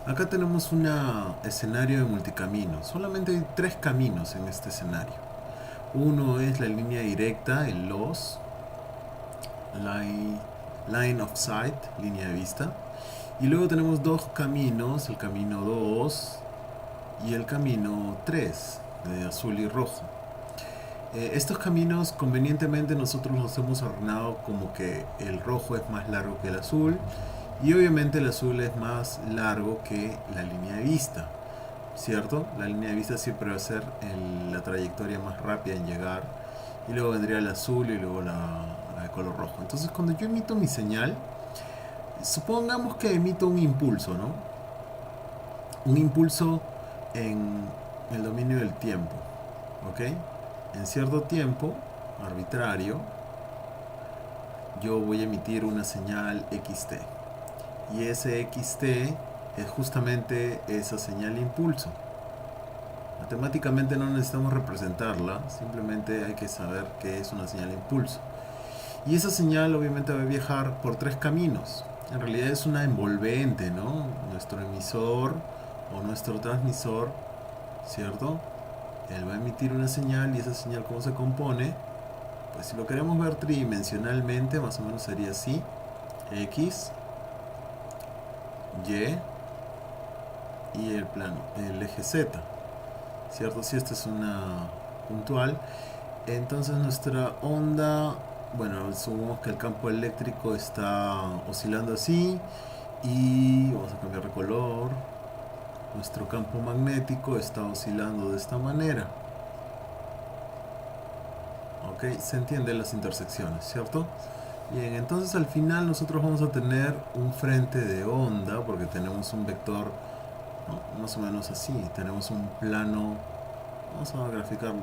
Acá tenemos un escenario de multicaminos. Solamente hay tres caminos en este escenario. Uno es la línea directa, el LOS, line, line of sight, línea de vista. Y luego tenemos dos caminos, el camino 2 y el camino 3, de azul y rojo. Estos caminos convenientemente nosotros los hemos ordenado como que el rojo es más largo que el azul y obviamente el azul es más largo que la línea de vista, ¿cierto? La línea de vista siempre va a ser la trayectoria más rápida en llegar y luego vendría el azul y luego la de color rojo. Entonces cuando yo emito mi señal, supongamos que emito un impulso, ¿no? Un impulso en el dominio del tiempo, ¿ok? En cierto tiempo arbitrario, yo voy a emitir una señal XT. Y ese XT es justamente esa señal impulso. Matemáticamente no necesitamos representarla, simplemente hay que saber que es una señal impulso. Y esa señal obviamente va a viajar por tres caminos. En realidad es una envolvente, ¿no? Nuestro emisor o nuestro transmisor, ¿cierto? Él va a emitir una señal y esa señal, ¿cómo se compone? Pues si lo queremos ver tridimensionalmente, más o menos sería así: X, Y y el plano, el eje Z, ¿cierto? Si esta es una puntual, entonces nuestra onda, bueno, supongamos que el campo eléctrico está oscilando así y vamos a cambiar de color. Nuestro campo magnético está oscilando de esta manera. Ok, se entienden las intersecciones, ¿cierto? Bien, entonces al final nosotros vamos a tener un frente de onda porque tenemos un vector, ¿no? Más o menos así. Tenemos un plano. Vamos a graficar.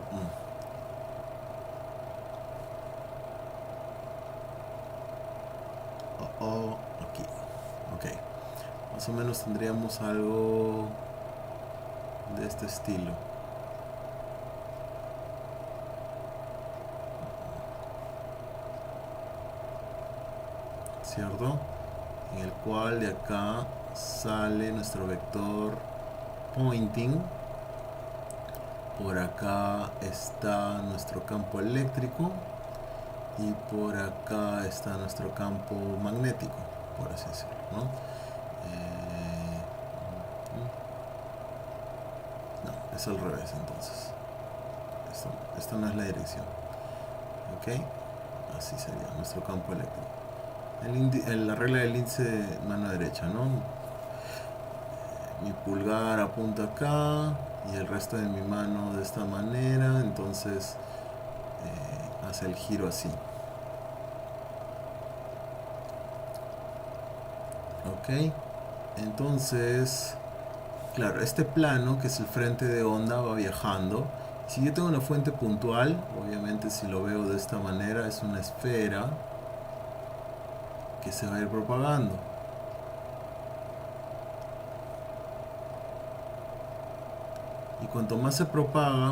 Aquí. Ok. Más o menos tendríamos algo de este estilo. ¿Cierto? En el cual de acá sale nuestro vector pointing. Por acá está nuestro campo eléctrico y por acá está nuestro campo magnético, por así decirlo, ¿no? No, es al revés entonces. Esto no es la dirección. ¿Ok? Así sería nuestro campo eléctrico. La regla del índice mano derecha, ¿no? Mi pulgar apunta acá y el resto de mi mano de esta manera, entonces hace el giro así. Ok, entonces, claro, este plano que es el frente de onda va viajando. Si yo tengo una fuente puntual, obviamente si lo veo de esta manera es una esfera que se va a ir propagando. Y cuanto más se propaga,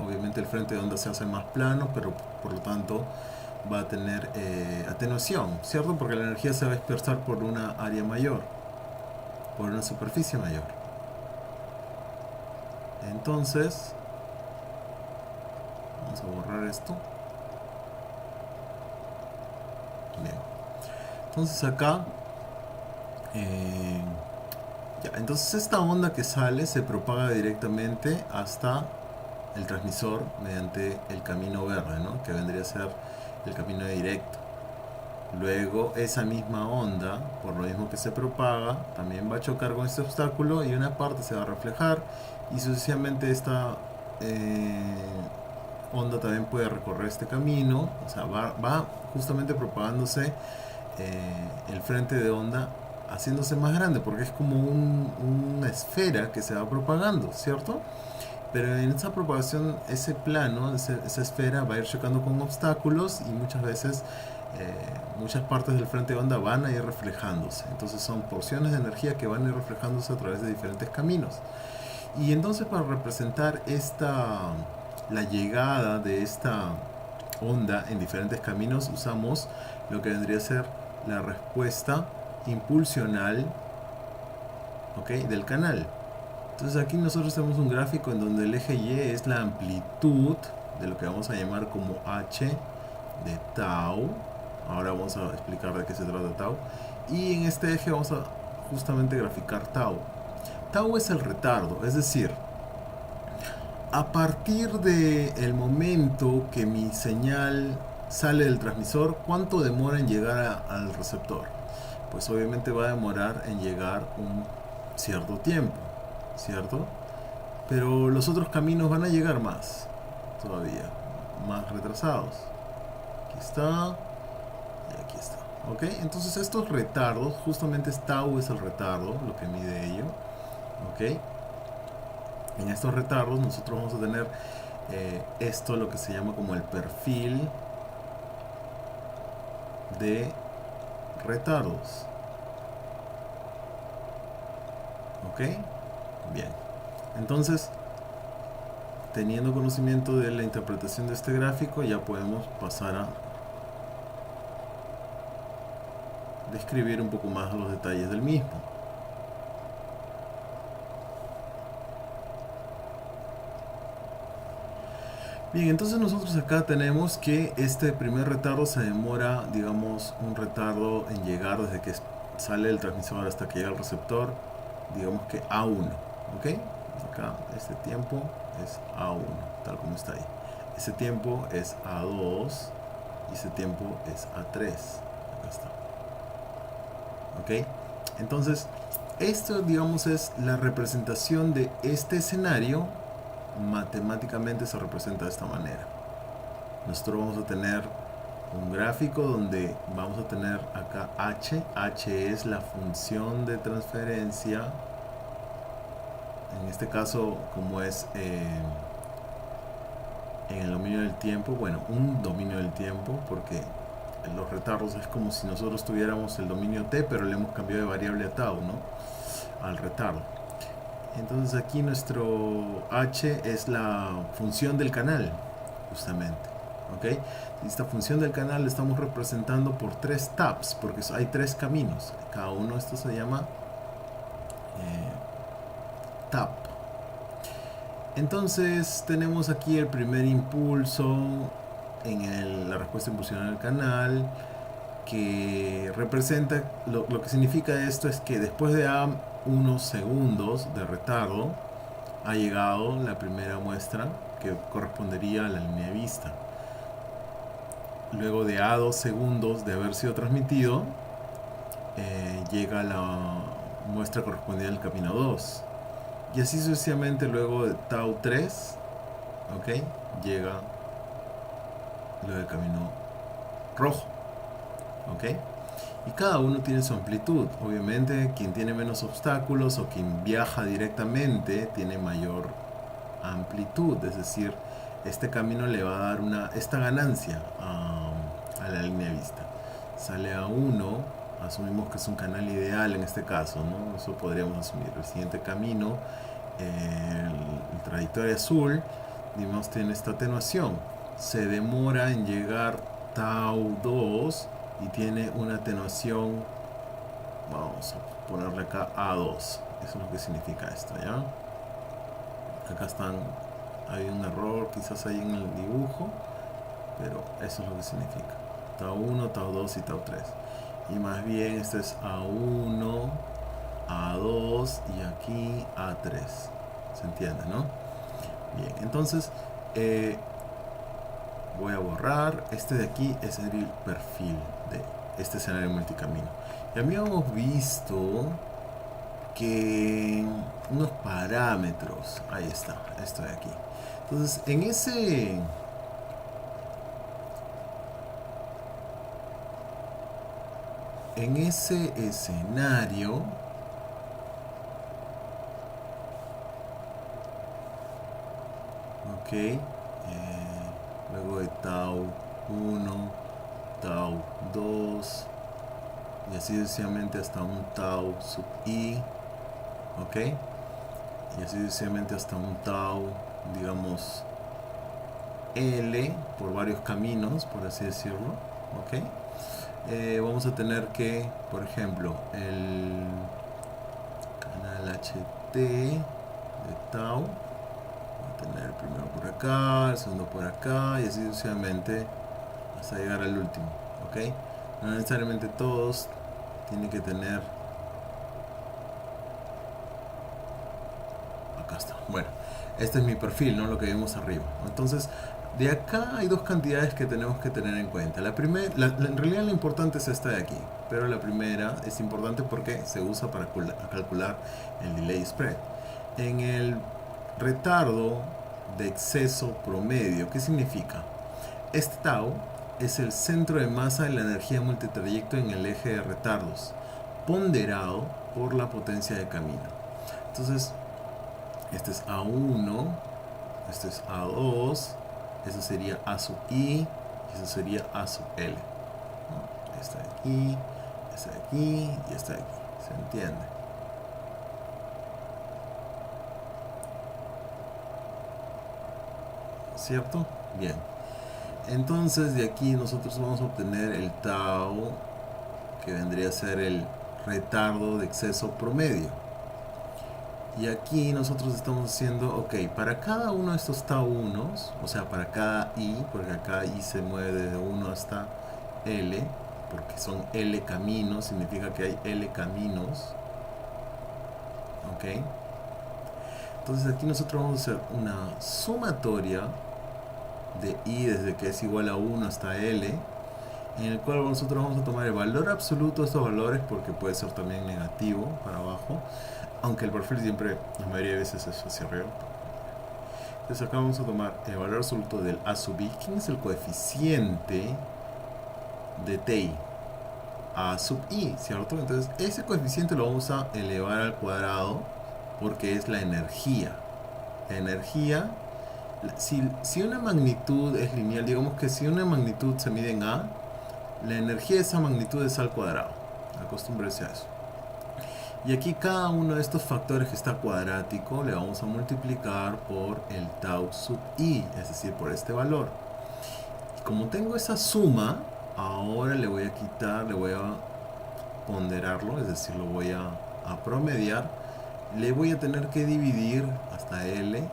obviamente el frente de onda se hace más plano, pero por lo tanto va a tener atenuación, ¿cierto? Porque la energía se va a dispersar por una área mayor, por una superficie mayor. Entonces, vamos a borrar esto. Bien. Entonces acá, ya, entonces esta onda que sale se propaga directamente hasta el transmisor mediante el camino verde, ¿no? Que vendría a ser el camino directo. Luego esa misma onda, por lo mismo que se propaga, también va a chocar con este obstáculo y una parte se va a reflejar y sucesivamente esta onda también puede recorrer este camino, o sea, va justamente propagándose el frente de onda, haciéndose más grande porque es como una esfera que se va propagando, ¿cierto? Pero en esa propagación, ese plano, esa esfera va a ir chocando con obstáculos y muchas veces muchas partes del frente de onda van a ir reflejándose. Entonces son porciones de energía que van a ir reflejándose a través de diferentes caminos. Y entonces para representar la llegada de esta onda en diferentes caminos usamos lo que vendría a ser la respuesta impulsional ¿ok? Del canal. Entonces aquí nosotros tenemos un gráfico en donde el eje Y es la amplitud de lo que vamos a llamar como H de tau. Ahora vamos a explicar de qué se trata tau. Y en este eje vamos a justamente graficar tau. Tau es el retardo, es decir, a partir del momento que mi señal sale del transmisor, ¿cuánto demora en llegar al receptor? Pues obviamente va a demorar en llegar un cierto tiempo, ¿cierto? Pero los otros caminos van a llegar más, todavía, más retrasados. Aquí está, y aquí está, ¿ok? Entonces estos retardos, justamente tau es el retardo, lo que mide ello, ¿ok? En estos retardos nosotros vamos a tener esto, lo que se llama como el perfil de retardos. ¿Ok? Bien. Entonces, teniendo conocimiento de la interpretación de este gráfico, ya podemos pasar a describir un poco más los detalles del mismo. Bien, entonces nosotros acá tenemos que este primer retardo se demora, digamos, un retardo en llegar desde que sale el transmisor hasta que llega al receptor, digamos que A1, ¿ok? Acá este tiempo es A1, tal como está ahí. Ese tiempo es A2 y ese tiempo es A3. Acá está. ¿Ok? Entonces, esto, digamos, es la representación de este escenario. Matemáticamente se representa de esta manera. Nosotros vamos a tener un gráfico donde vamos a tener acá H. H es la función de transferencia. En este caso, como es en el dominio del tiempo, bueno, un dominio del tiempo, porque en los retardos es como si nosotros tuviéramos el dominio t, pero le hemos cambiado de variable a tau, ¿no? Al retardo. Entonces aquí nuestro h es la función del canal, justamente, ¿ok? Esta función del canal la estamos representando por 3 taps, porque hay 3 caminos. Cada uno de estos se llama tap. Entonces tenemos aquí el primer impulso en la respuesta impulsional del canal, que representa, lo que significa esto es que después de unos segundos de retardo ha llegado la primera muestra que correspondería a la línea de vista. Luego de A2 segundos de haber sido transmitido, llega la muestra correspondiente al camino 2. Y así sucesivamente luego de tau 3, ¿ok? Llega lo del camino rojo, ¿ok? Y cada uno tiene su amplitud. Obviamente quien tiene menos obstáculos o quien viaja directamente tiene mayor amplitud, es decir, este camino le va a dar esta ganancia a la línea de vista. Sale a 1, asumimos que es un canal ideal en este caso, ¿no? Eso podríamos asumir. El siguiente camino, el trayectoria azul, digamos, tiene esta atenuación. Se demora en llegar tau 2 y tiene una atenuación, vamos a ponerle acá A2. Eso es lo que significa esto, ¿ya? Acá hay un error quizás ahí en el dibujo, pero eso es lo que significa. Tau 1, tau 2 y tau 3. Y más bien este es A1, A2 y aquí A3. ¿Se entiende, no? Bien, entonces voy a borrar. Este de aquí es el perfil de este escenario multicamino. Y habíamos visto que unos parámetros, ahí está, esto de aquí. Entonces, en ese escenario, ok, luego de tau 1, tau 2 y así sucesivamente hasta un tau sub i, ok, y así sucesivamente hasta un tau, digamos, L, por varios caminos, por así decirlo, ok. Vamos a tener que, por ejemplo, el canal ht de tau. Voy a tener el primero por acá, el segundo por acá y así sucesivamente hasta llegar al último, ¿ok? No necesariamente todos tienen que tener... Acá está. Bueno, este es mi perfil, ¿no? Lo que vimos arriba. Entonces, de acá hay dos cantidades que tenemos que tener en cuenta. La primera, en realidad lo importante es esta de aquí, pero la primera es importante porque se usa para calcular el delay spread. En el retardo de exceso promedio, ¿qué significa? Este tau es el centro de masa de la energía multitrayecto en el eje de retardos, ponderado por la potencia de camino. Entonces, este es A1, este es A2, eso sería A sub I y eso sería A sub L, ¿no? Esta de aquí, esta de aquí y esta de aquí. ¿Se entiende? ¿Cierto? Bien. Entonces de aquí nosotros vamos a obtener el tau, que vendría a ser el retardo de exceso promedio. Y aquí nosotros estamos haciendo, ok, para cada uno de estos tau 1, o sea, para cada i, porque acá i se mueve desde 1 hasta l, porque son l caminos, significa que hay l caminos, ok. Entonces aquí nosotros vamos a hacer una sumatoria de i desde que es igual a 1 hasta l, en el cual nosotros vamos a tomar el valor absoluto de estos valores, porque puede ser también negativo para abajo, aunque el perfil siempre, la mayoría de veces es hacia arriba. Entonces acá vamos a tomar el valor absoluto del a sub i, ¿quién es el coeficiente de ti? A sub i, ¿cierto? Entonces ese coeficiente lo vamos a elevar al cuadrado, porque es la energía. La energía, si una magnitud es lineal, digamos que si una magnitud se mide en A, la energía de esa magnitud es al cuadrado. Acostúmbrese a eso. Y aquí cada uno de estos factores que está cuadrático le vamos a multiplicar por el tau sub i, es decir, por este valor. Y como tengo esa suma, ahora le voy a quitar, le voy a ponderarlo, es decir, lo voy a promediar. Le voy a tener que dividir hasta L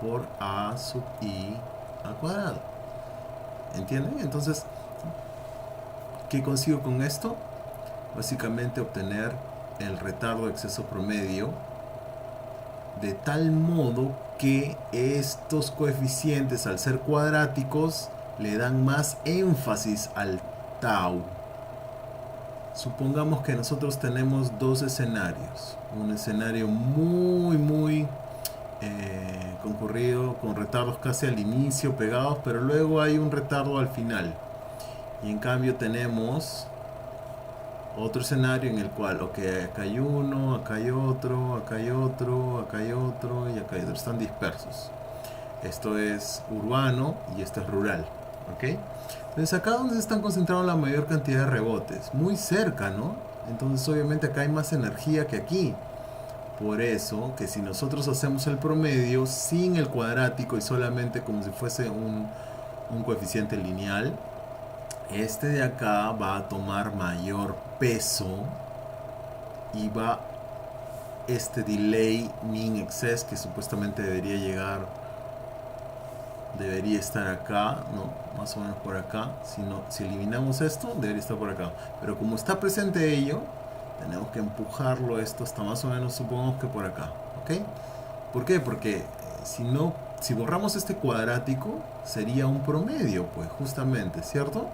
por A sub I al cuadrado. ¿Entienden? Entonces, ¿qué consigo con esto? Básicamente obtener el retardo de exceso promedio de tal modo que estos coeficientes, al ser cuadráticos, le dan más énfasis al tau. Supongamos que nosotros tenemos dos escenarios. Un escenario muy concurrido, con retardos casi al inicio pegados, pero luego hay un retardo al final. Y en cambio tenemos otro escenario en el cual, ok, acá hay uno, acá hay otro, acá hay otro, acá hay otro y acá hay otro. Están dispersos. Esto es urbano y esto es rural. ¿Ok? Entonces acá donde se están concentrados la mayor cantidad de rebotes, muy cerca, ¿no? Entonces obviamente acá hay más energía que aquí. Por eso que si nosotros hacemos el promedio sin el cuadrático y solamente como si fuese un coeficiente lineal, este de acá va a tomar mayor peso y va este delay mean excess, que supuestamente debería estar acá, ¿no? Más o menos por acá. Si eliminamos esto, debería estar por acá. Pero como está presente ello, tenemos que empujarlo esto hasta más o menos, supongamos que por acá. ¿Ok? ¿Por qué? Porque si borramos este cuadrático, sería un promedio, pues, justamente, ¿cierto?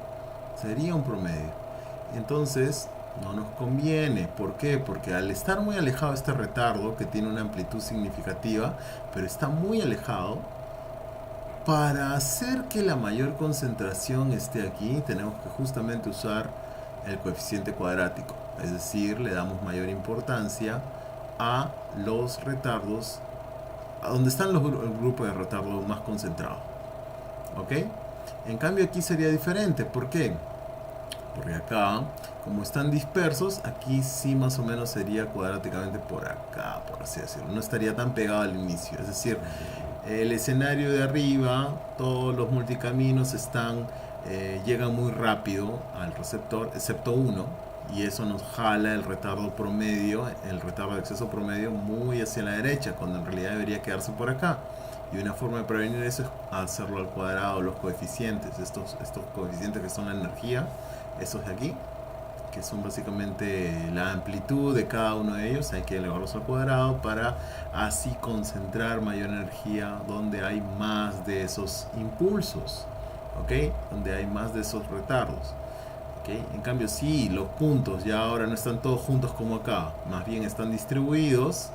Sería un promedio. Entonces, no nos conviene. ¿Por qué? Porque al estar muy alejado este retardo, que tiene una amplitud significativa, pero está muy alejado, para hacer que la mayor concentración esté aquí, tenemos que justamente usar el coeficiente cuadrático. Es decir, le damos mayor importancia a los retardos, a donde están el grupo de retardo más concentrado. ¿Ok? En cambio aquí sería diferente. ¿Por qué? Porque acá, como están dispersos, aquí sí más o menos sería cuadráticamente por acá, por así decirlo. No estaría tan pegado al inicio. Es decir, el escenario de arriba, todos los multicaminos llegan muy rápido al receptor, excepto uno. y eso nos jala el retardo promedio, el retardo de acceso promedio muy hacia la derecha, cuando en realidad debería quedarse por acá. Y una forma de prevenir eso es hacerlo al cuadrado, los coeficientes, estos coeficientes que son la energía, esos de aquí, que son básicamente la amplitud de cada uno de ellos, hay que elevarlos al cuadrado para así concentrar mayor energía donde hay más de esos impulsos, ¿ok? Donde hay más de esos retardos. ¿Okay? En cambio, si los puntos ya ahora no están todos juntos como acá, más bien están distribuidos,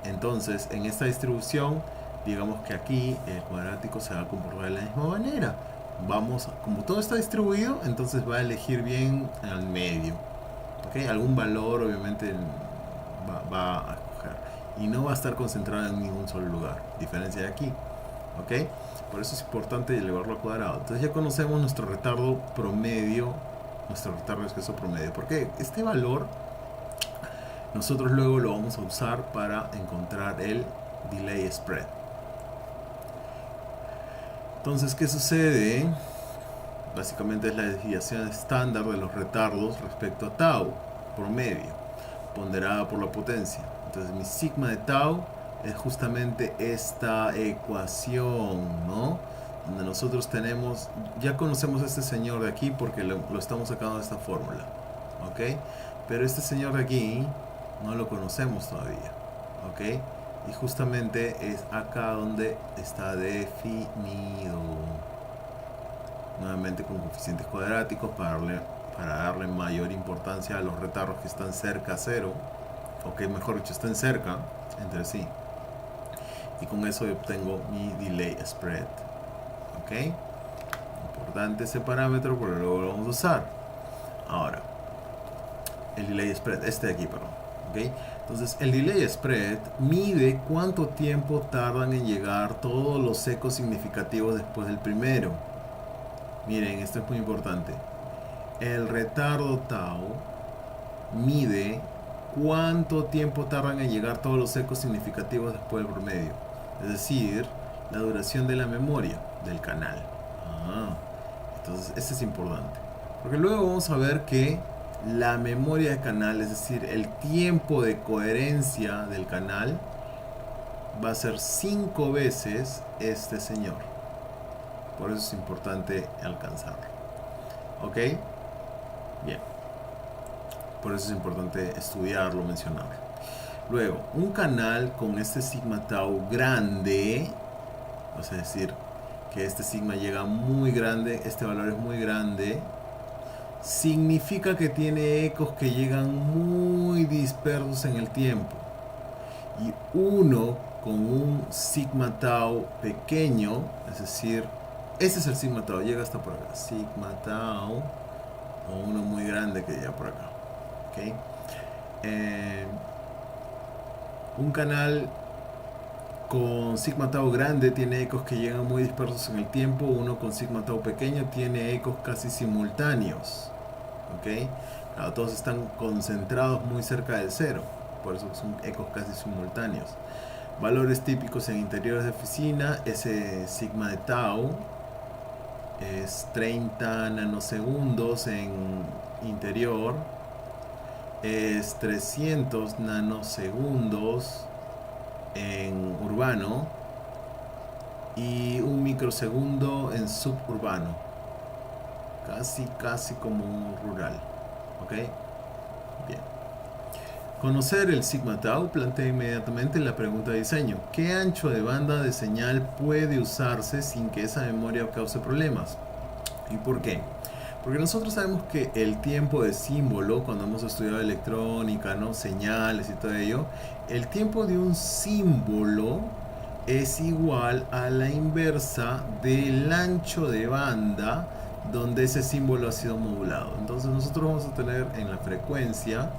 entonces en esta distribución, digamos que aquí el cuadrático se va a comportar de la misma manera. Vamos, como todo está distribuido, entonces va a elegir bien al medio. ¿Okay? Algún valor obviamente va a escoger. Y no va a estar concentrado en ningún solo lugar, diferencia de aquí. ¿Okay? Por eso es importante elevarlo al cuadrado. Entonces ya conocemos nuestro retardo promedio, nuestro retardo de acceso promedio. Porque este valor nosotros luego lo vamos a usar para encontrar el delay spread. Entonces, ¿qué sucede? Básicamente es la desviación estándar de los retardos respecto a tau promedio, ponderada por la potencia. Entonces mi sigma de tau es justamente esta ecuación, ¿no? Donde nosotros tenemos, ya conocemos a este señor de aquí porque lo estamos sacando de esta fórmula, ¿ok? Pero este señor de aquí no lo conocemos todavía, ¿ok? Y justamente es acá donde está definido. Nuevamente con coeficientes cuadráticos para darle mayor importancia a los retardos que están cerca a cero, o que mejor dicho estén cerca entre sí. Y con eso obtengo mi delay spread. ¿Ok? Importante ese parámetro porque luego lo vamos a usar. Ahora, el delay spread, este de aquí, perdón. ¿Ok? Entonces el delay spread mide cuánto tiempo tardan en llegar todos los ecos significativos después del primero. Miren, esto es muy importante. El retardo tau mide cuánto tiempo tardan en llegar todos los ecos significativos después del promedio. Es decir, la duración de la memoria del canal. Entonces, esto es importante. Porque luego vamos a ver que la memoria de canal, es decir, el tiempo de coherencia del canal, va a ser 5 veces este señor. Por eso es importante alcanzarlo. ¿Ok? Bien. Por eso es importante estudiarlo, mencionarlo. Luego, un canal con este sigma tau grande, es decir, que este sigma llega muy grande, este valor es muy grande, significa que tiene ecos que llegan muy dispersos en el tiempo. Y uno con un sigma tau pequeño, es decir, este es el sigma tau, llega hasta por acá, sigma tau, o uno muy grande que llega por acá. ¿Okay? Un canal con sigma tau grande tiene ecos que llegan muy dispersos en el tiempo. Uno con sigma tau pequeño tiene ecos casi simultáneos. ¿Ok? Claro, todos están concentrados muy cerca del cero, por eso son ecos casi simultáneos. Valores típicos en interiores de oficina, ese sigma de tau es 30 nanosegundos en interior, es 300 nanosegundos en urbano y 1 microsegundo en suburbano, casi como un rural. ¿Ok? Bien. Conocer el sigma tau plantea inmediatamente la pregunta de diseño: ¿qué ancho de banda de señal puede usarse sin que esa memoria cause problemas? ¿Y por qué? Porque nosotros sabemos que el tiempo de símbolo, cuando hemos estudiado electrónica, ¿no? Señales y todo ello, el tiempo de un símbolo es igual a la inversa del ancho de banda donde ese símbolo ha sido modulado. Entonces nosotros vamos a tener en la frecuencia,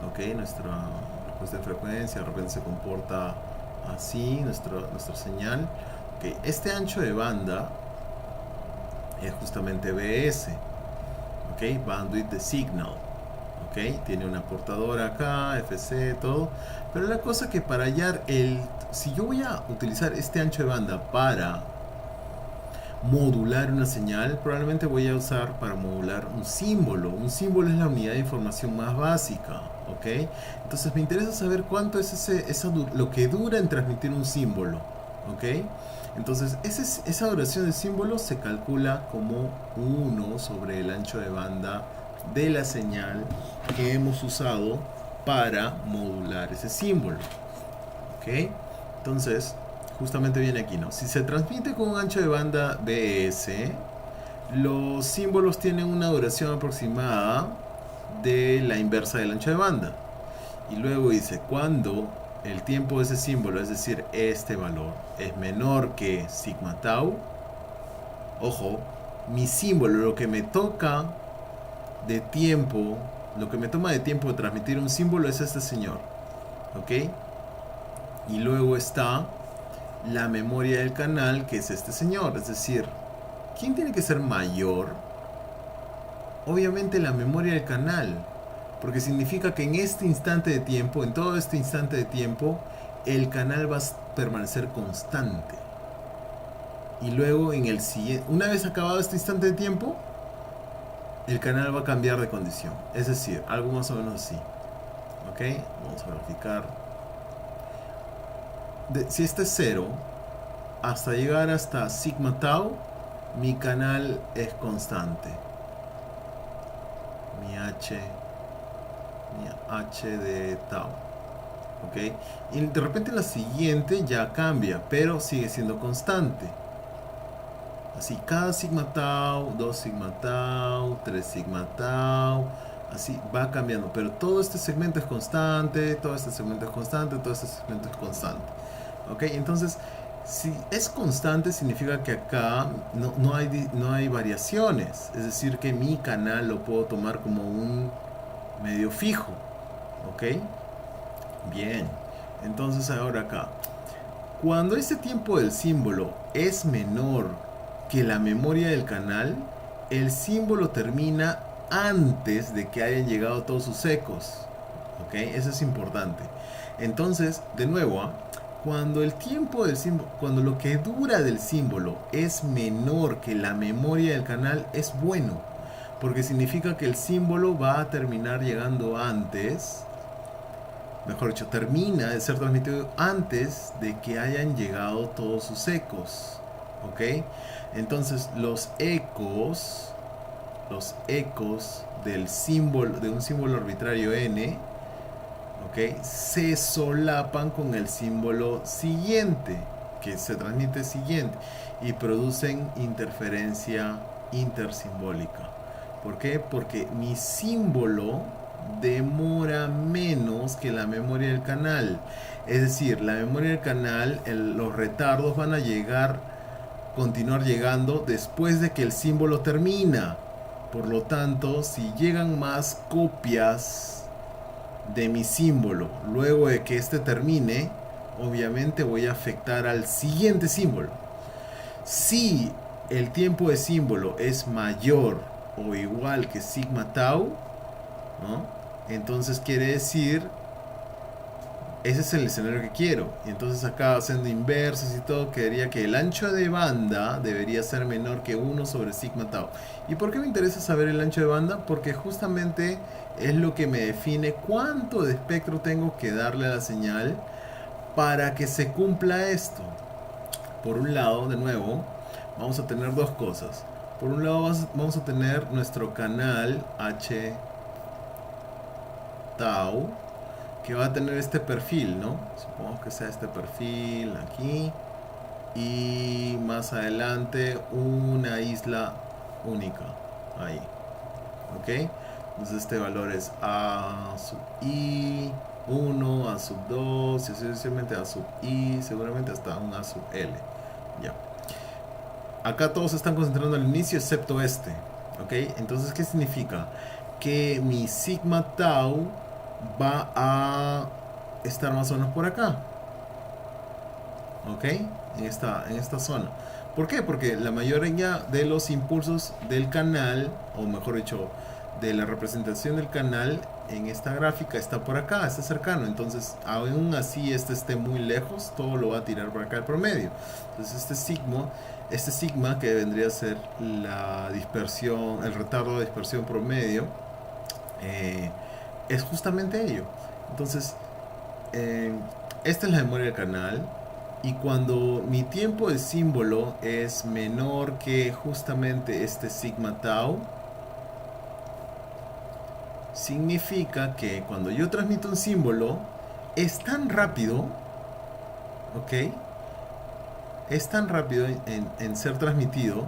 ¿ok? Nuestra respuesta de frecuencia de repente se comporta así, nuestra señal. ¿Ok? Este ancho de banda es justamente BS. ¿Ok? Bandwidth de signal. ¿Ok? Tiene una portadora acá, FC, todo. Pero la cosa que para hallar si yo voy a utilizar este ancho de banda para modular una señal, probablemente voy a usar para modular un símbolo. Un símbolo es la unidad de información más básica, ¿ok? Entonces me interesa saber cuánto es lo que dura en transmitir un símbolo, ¿ok? Entonces esa duración del símbolo se calcula como 1 sobre el ancho de banda de la señal que hemos usado para modular ese símbolo, ¿ok? Entonces justamente viene aquí, ¿no? Si se transmite con un ancho de banda BS, los símbolos tienen una duración aproximada de la inversa del ancho de banda. Y luego dice, cuando el tiempo de ese símbolo, es decir, este valor, es menor que sigma tau, ojo, mi símbolo, lo que me toca de tiempo, lo que me toma de tiempo de transmitir un símbolo es este señor, ¿ok? Y luego está la memoria del canal, que es este señor. Es decir, ¿quién tiene que ser mayor? Obviamente la memoria del canal, porque significa que en este instante de tiempo, en todo este instante de tiempo, el canal va a permanecer constante. Y luego en el siguiente, una vez acabado este instante de tiempo, el canal va a cambiar de condición. Es decir, algo más o menos así. ¿Ok? Vamos a verificar. Si este es 0, hasta llegar hasta sigma tau, mi canal es constante. Mi h de tau. ¿Ok? Y de repente la siguiente ya cambia, pero sigue siendo constante. Así, cada sigma tau, 2 sigma tau, 3 sigma tau, así va cambiando. Pero todo este segmento es constante, todo este segmento es constante, todo este segmento es constante. ¿Ok? Entonces, si es constante, significa que acá no hay variaciones. Es decir, que mi canal lo puedo tomar como un medio fijo. ¿Ok? Bien. Entonces ahora acá, cuando ese tiempo del símbolo es menor que la memoria del canal, el símbolo termina antes de que hayan llegado todos sus ecos. ¿Ok? Eso es importante. Entonces, de nuevo, cuando el tiempo del símbolo, cuando lo que dura del símbolo es menor que la memoria del canal, es bueno, porque significa que el símbolo va a terminar llegando antes, mejor dicho, termina de ser transmitido antes de que hayan llegado todos sus ecos. ¿Ok? Entonces los ecos del símbolo, de un símbolo arbitrario n, ¿ok?, se solapan con el símbolo siguiente, que se transmite siguiente, y producen interferencia intersimbólica. ¿Por qué? Porque mi símbolo demora menos que la memoria del canal. Es decir, la memoria del canal, los retardos van a continuar llegando después de que el símbolo termina. Por lo tanto, si llegan más copias de mi símbolo luego de que este termine, obviamente voy a afectar al siguiente símbolo. Si el tiempo de símbolo es mayor o igual que sigma tau, ¿no?, entonces quiere decir, ese es el escenario que quiero. Y entonces acá, haciendo inversos y todo, quedaría que el ancho de banda debería ser menor que 1 sobre sigma tau. ¿Y por qué me interesa saber el ancho de banda? Porque justamente es lo que me define cuánto de espectro tengo que darle a la señal para que se cumpla esto. Por un lado, de nuevo, vamos a tener dos cosas. Por un lado vamos a tener nuestro canal H tau, que va a tener este perfil, ¿no? Supongamos que sea este perfil aquí, y más adelante una isla única ahí, ¿ok? Entonces este valor es A sub I 1, A sub 2, y sucesivamente A sub I, seguramente hasta un A sub L. Ya. Acá todos se están concentrando al inicio excepto este, ¿ok? Entonces, ¿qué significa? Que mi sigma tau va a estar más o menos por acá, ¿ok? En esta zona. ¿Por qué? Porque la mayoría de los impulsos del canal, o mejor dicho, de la representación del canal, en esta gráfica está por acá, está cercano. Entonces, aún así este esté muy lejos, todo lo va a tirar por acá el promedio. Entonces, este sigma que vendría a ser la dispersión, el retardo de dispersión promedio, es justamente ello. Entonces, esta es la memoria del canal. Y cuando mi tiempo de símbolo es menor que justamente este sigma tau, significa que cuando yo transmito un símbolo es tan rápido, ¿ok? Es tan rápido en ser transmitido,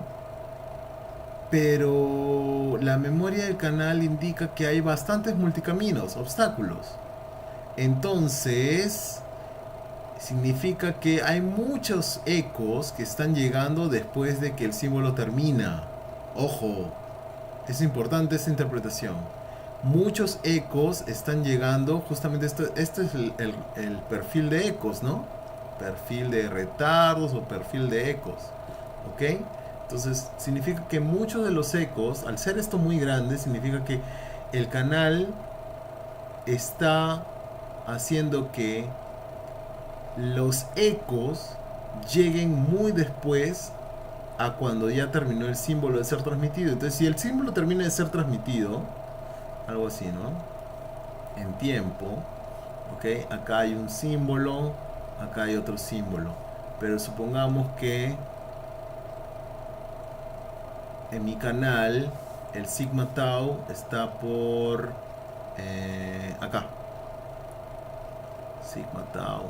pero la memoria del canal indica que hay bastantes multicaminos, obstáculos. Entonces, significa que hay muchos ecos que están llegando después de que el símbolo termina. Ojo, es importante esta interpretación. Muchos ecos están llegando, justamente este es el perfil de ecos, ¿no? Perfil de retardos o perfil de ecos, ¿ok? Entonces significa que muchos de los ecos, al ser esto muy grande, significa que el canal está haciendo que los ecos lleguen muy después a cuando ya terminó el símbolo de ser transmitido. Entonces, si el símbolo termina de ser transmitido, algo así, ¿no? En tiempo, ¿ok? Acá hay un símbolo, acá hay otro símbolo. Pero supongamos que en mi canal el sigma tau está por acá. Sigma tau.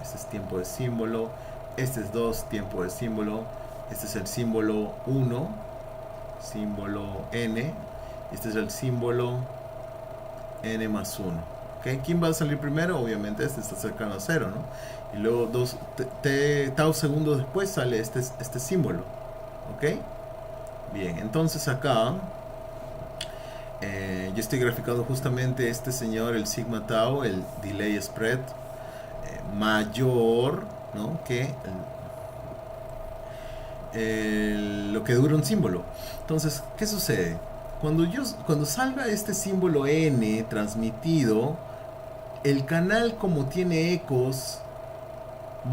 Este es tiempo de símbolo. Este es 2, tiempo de símbolo. Este es el símbolo 1, símbolo n. Este es el símbolo n más 1. ¿Okay? ¿Quién va a salir primero? Obviamente este está cercano a 0, ¿no? Y luego tau segundos después sale este símbolo. ¿Ok? Bien, entonces acá yo estoy graficando justamente este señor, el sigma tau, el delay spread mayor, ¿no? Que lo que dura un símbolo. Entonces, ¿qué sucede? Cuando salga este símbolo n transmitido, el canal, como tiene ecos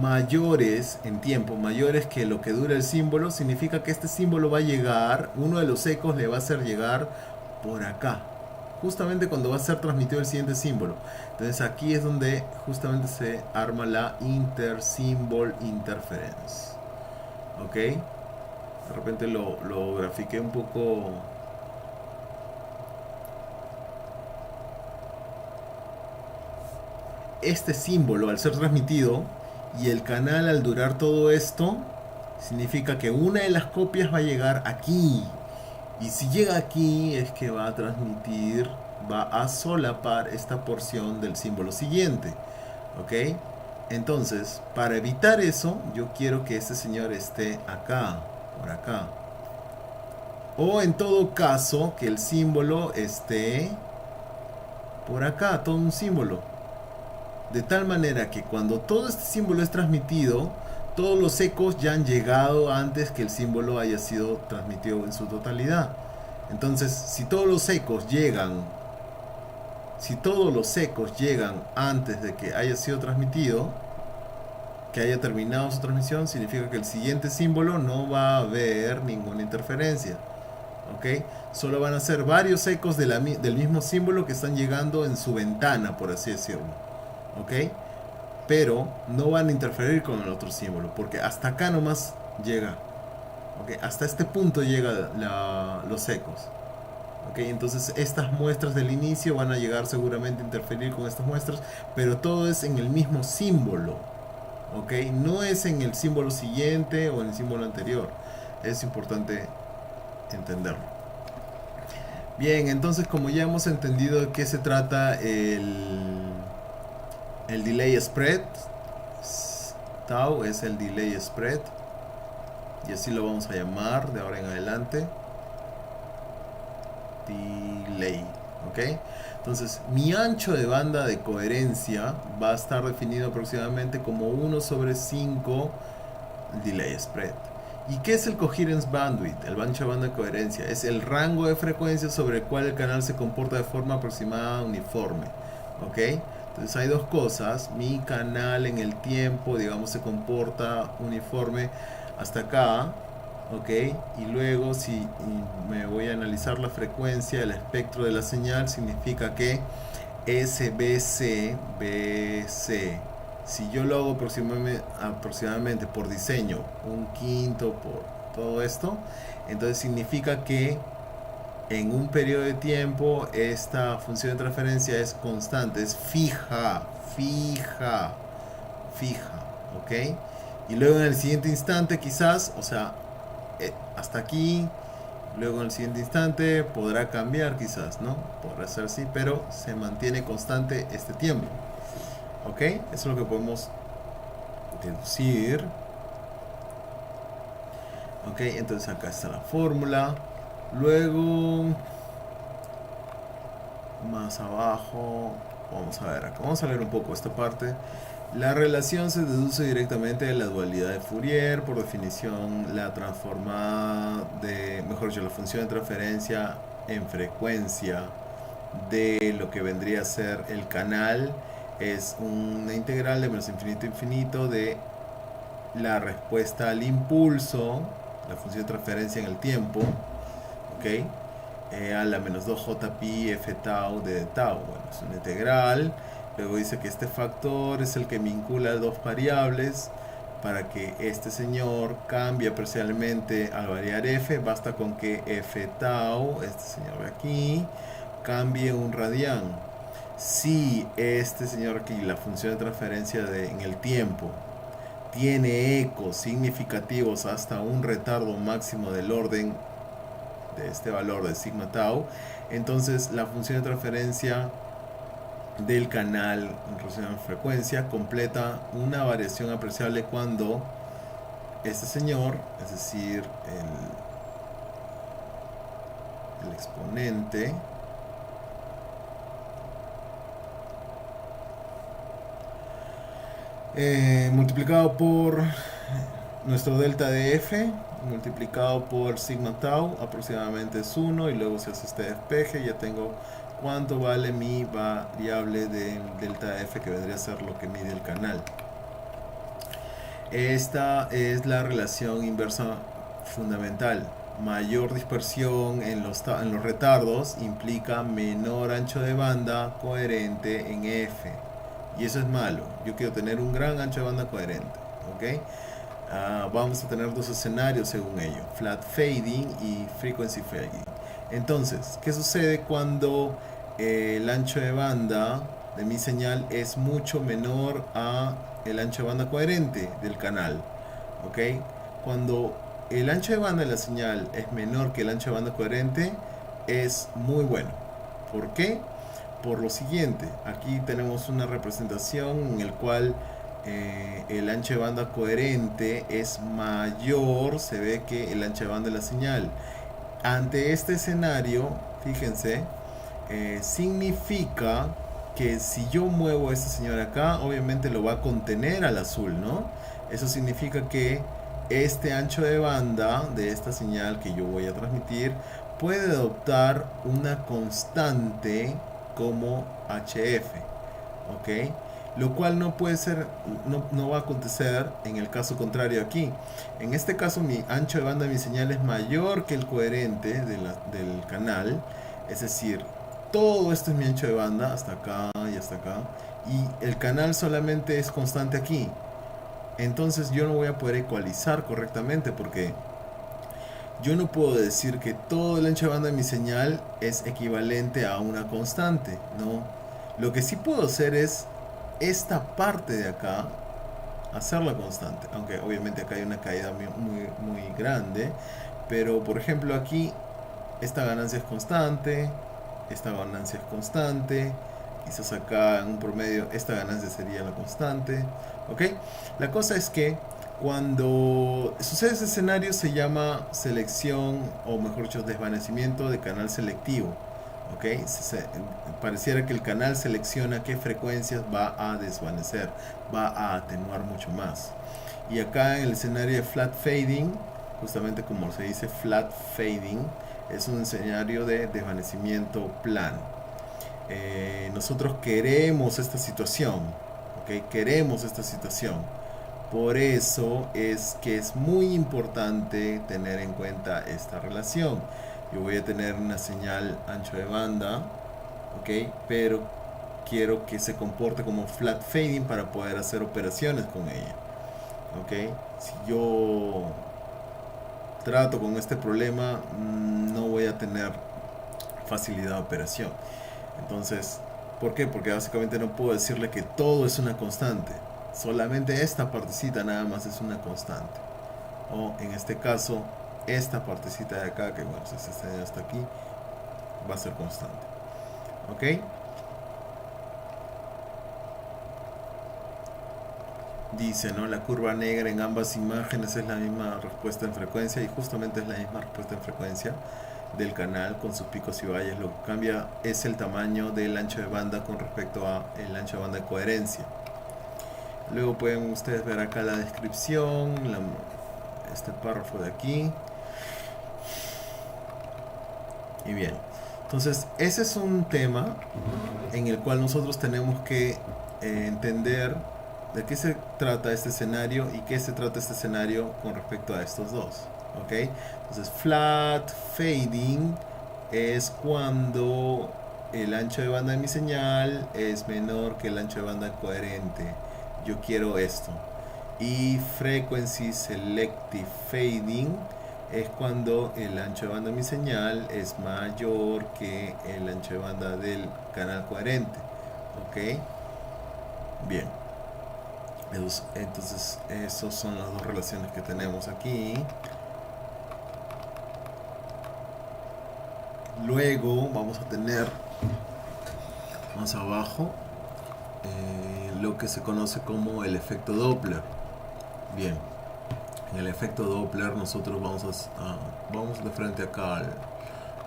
mayores en tiempo, mayores que lo que dura el símbolo, significa que este símbolo va a llegar, uno de los ecos le va a hacer llegar por acá, justamente cuando va a ser transmitido el siguiente símbolo. Entonces aquí es donde justamente se arma la intersymbol interference. ¿Ok? De repente lo grafiqué un poco. Este símbolo, al ser transmitido y el canal al durar todo esto, significa que una de las copias va a llegar aquí. Y si llega aquí es que va a transmitir, va a solapar esta porción del símbolo siguiente. ¿Ok? Entonces, para evitar eso, yo quiero que este señor esté acá, por acá. O en todo caso, que el símbolo esté por acá, todo un símbolo. De tal manera que cuando todo este símbolo es transmitido, todos los ecos ya han llegado antes que el símbolo haya sido transmitido en su totalidad. Entonces, si todos los ecos llegan antes de que haya sido transmitido, que haya terminado su transmisión, significa que el siguiente símbolo no va a haber ninguna interferencia. ¿Ok? Solo van a ser varios ecos del mismo símbolo que están llegando en su ventana, por así decirlo. ¿Ok? Pero no van a interferir con el otro símbolo, porque hasta acá nomás llega. ¿Ok? Hasta este punto llega los ecos. ¿Ok? Entonces estas muestras del inicio van a llegar seguramente a interferir con estas muestras, pero todo es en el mismo símbolo. ¿Ok? No es en el símbolo siguiente o en el símbolo anterior. Es importante entenderlo. Bien, entonces como ya hemos entendido de qué se trata el delay spread, tau es el delay spread, y así lo vamos a llamar de ahora en adelante, delay. ¿Ok? Entonces mi ancho de banda de coherencia va a estar definido aproximadamente como 1/5 delay spread, ¿Y qué es el coherence bandwidth? El ancho de banda de coherencia. Es el rango de frecuencia sobre el cual el canal se comporta de forma aproximada uniforme. ¿Ok? Entonces hay dos cosas. Mi canal en el tiempo, digamos, se comporta uniforme hasta acá. ¿Ok? Y luego si me voy a analizar la frecuencia, el espectro de la señal, significa que SBC, BC, si yo lo hago aproximadamente por diseño, un quinto por todo esto, entonces significa que en un periodo de tiempo esta función de transferencia es constante, es fija, ¿ok? Y luego en el siguiente instante quizás, o sea, hasta aquí, luego en el siguiente instante podrá cambiar quizás, ¿no? Podrá ser así, pero se mantiene constante este tiempo. ¿Ok? Eso es lo que podemos deducir. Ok, entonces acá está la fórmula. Luego, más abajo, vamos a ver acá. Vamos a leer un poco esta parte. La relación se deduce directamente de la dualidad de Fourier. Por definición, la transformada de, mejor dicho, la función de transferencia en frecuencia de lo que vendría a ser el canal es una integral de menos infinito a infinito de la respuesta al impulso, la función de transferencia en el tiempo, ¿ok? A la menos 2jpi f tau de tau. Bueno, es una integral. Luego dice que este factor es el que vincula dos variables para que este señor cambie apreciablemente al variar f. Basta con que f tau, este señor de aquí, cambie un radián. Si este señor aquí, la función de transferencia en el tiempo, tiene ecos significativos hasta un retardo máximo del orden de este valor de sigma tau, entonces la función de transferencia del canal en relación a frecuencia completa una variación apreciable cuando este señor, es decir, el exponente, multiplicado por nuestro delta de f, multiplicado por sigma tau, aproximadamente es 1, y luego se hace este despeje, ya tengo cuánto vale mi variable del delta de f, que vendría a ser lo que mide el canal. Esta es la relación inversa fundamental. Mayor dispersión en los retardos implica menor ancho de banda coherente en f. Y eso es malo. Yo quiero tener un gran ancho de banda coherente. ¿Ok? Vamos a tener dos escenarios según ello. Flat fading y frequency fading. Entonces, ¿qué sucede cuando el ancho de banda de mi señal es mucho menor a el ancho de banda coherente del canal? ¿Ok? Cuando el ancho de banda de la señal es menor que el ancho de banda coherente, es muy bueno. ¿Por qué? Por lo siguiente, aquí tenemos una representación en el cual el ancho de banda coherente es mayor, se ve, que el ancho de banda de la señal. Ante este escenario, fíjense, significa que si yo muevo a este señor acá, obviamente lo va a contener al azul, ¿no? Eso significa que este ancho de banda de esta señal que yo voy a transmitir puede adoptar una constante como HF, ¿ok? Lo cual no puede ser, no va a acontecer en el caso contrario aquí. En este caso mi ancho de banda de mi señal es mayor que el coherente del canal, es decir, todo esto es mi ancho de banda, hasta acá y hasta acá, y el canal solamente es constante aquí. Entonces yo no voy a poder ecualizar correctamente, porque yo no puedo decir que todo el ancho de banda de mi señal es equivalente a una constante, ¿no? Lo que sí puedo hacer es esta parte de acá hacerla constante, aunque obviamente acá hay una caída muy grande, pero por ejemplo aquí esta ganancia es constante, esta ganancia es constante, quizás acá en un promedio esta ganancia sería la constante, ¿ok? La cosa es que cuando sucede ese escenario se llama selección, o mejor dicho, desvanecimiento de canal selectivo. ¿Ok? Pareciera que el canal selecciona qué frecuencias va a desvanecer, va a atenuar mucho más. Y acá en el escenario de flat fading, justamente como se dice flat fading, es un escenario de desvanecimiento plano. Nosotros queremos esta situación, ¿ok? Queremos esta situación. Por eso es que es muy importante tener en cuenta esta relación. Yo voy a tener una señal ancho de banda, ¿ok? Pero quiero que se comporte como flat fading para poder hacer operaciones con ella, ¿ok? Si yo trato con este problema, no voy a tener facilidad de operación. Entonces, ¿por qué? Porque básicamente no puedo decirle que todo es una constante. Solamente esta partecita nada más es una constante. O en este caso, esta partecita de acá, que bueno, si se extiende hasta aquí, va a ser constante. ¿Ok? Dice, ¿no? La curva negra en ambas imágenes es la misma respuesta en frecuencia y justamente es la misma respuesta en frecuencia del canal con sus picos y valles. Lo que cambia es el tamaño del ancho de banda con respecto a el ancho de banda de coherencia. Luego pueden ustedes ver acá la descripción, este párrafo de aquí. Y bien, entonces ese es un tema en el cual nosotros tenemos que entender de qué se trata este escenario y qué se trata este escenario con respecto a estos dos. ¿Ok? Entonces flat fading es cuando el ancho de banda de mi señal es menor que el ancho de banda coherente. Yo quiero esto. Y frequency selective fading es cuando el ancho de banda de mi señal es mayor que el ancho de banda del canal coherente. ¿Ok? Bien. Entonces, esas son las dos relaciones que tenemos aquí. Luego vamos a tener más abajo lo que se conoce como el efecto Doppler. Bien, en el efecto Doppler nosotros vamos de frente acá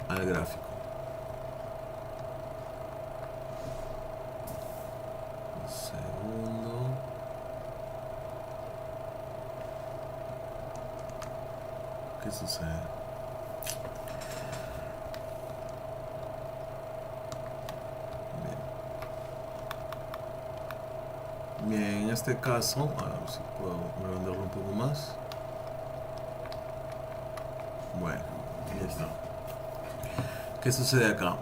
al gráfico. Un segundo. ¿Qué sucede? Bien, en este caso, a ver si puedo agrandarlo un poco más. Bueno, ya está. ¿Qué sucede acá?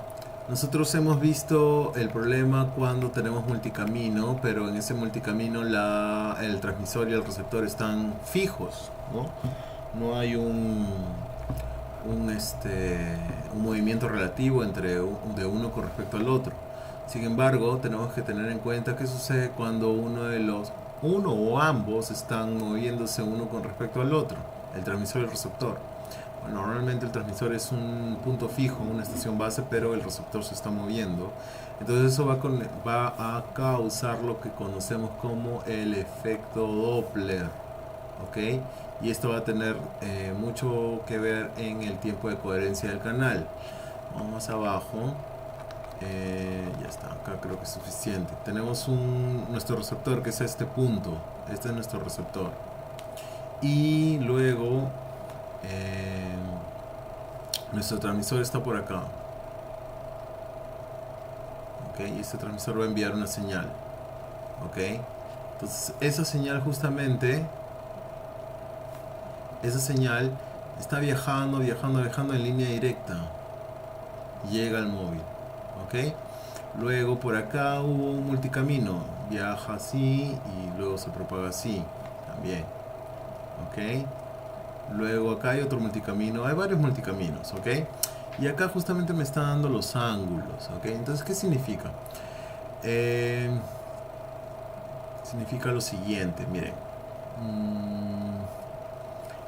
Nosotros hemos visto el problema cuando tenemos multicamino, pero en ese multicamino el transmisor y el receptor están fijos, ¿no? No hay un movimiento relativo de uno con respecto al otro. Sin embargo, tenemos que tener en cuenta qué sucede cuando uno o ambos están moviéndose uno con respecto al otro, el transmisor y el receptor. Bueno, normalmente el transmisor es un punto fijo, una estación base, pero el receptor se está moviendo. Entonces eso va a causar lo que conocemos como el efecto Doppler, ¿ok? Y esto va a tener mucho que ver en el tiempo de coherencia del canal. Vamos más abajo. Ya está, acá creo que es suficiente. Tenemos nuestro receptor, que es este punto. Este es nuestro receptor. Y luego nuestro transmisor está por acá. ¿Ok? Y este transmisor va a enviar una señal. ¿Ok? Entonces esa señal justamente, esa señal está viajando en línea directa. Llega al móvil. ¿Ok? Luego por acá hubo un multicamino. Viaja así y luego se propaga así también. ¿Ok? Luego acá hay otro multicamino. Hay varios multicaminos. ¿Ok? Y acá justamente me está dando los ángulos. ¿Ok? Entonces, ¿qué significa? Significa lo siguiente. Miren.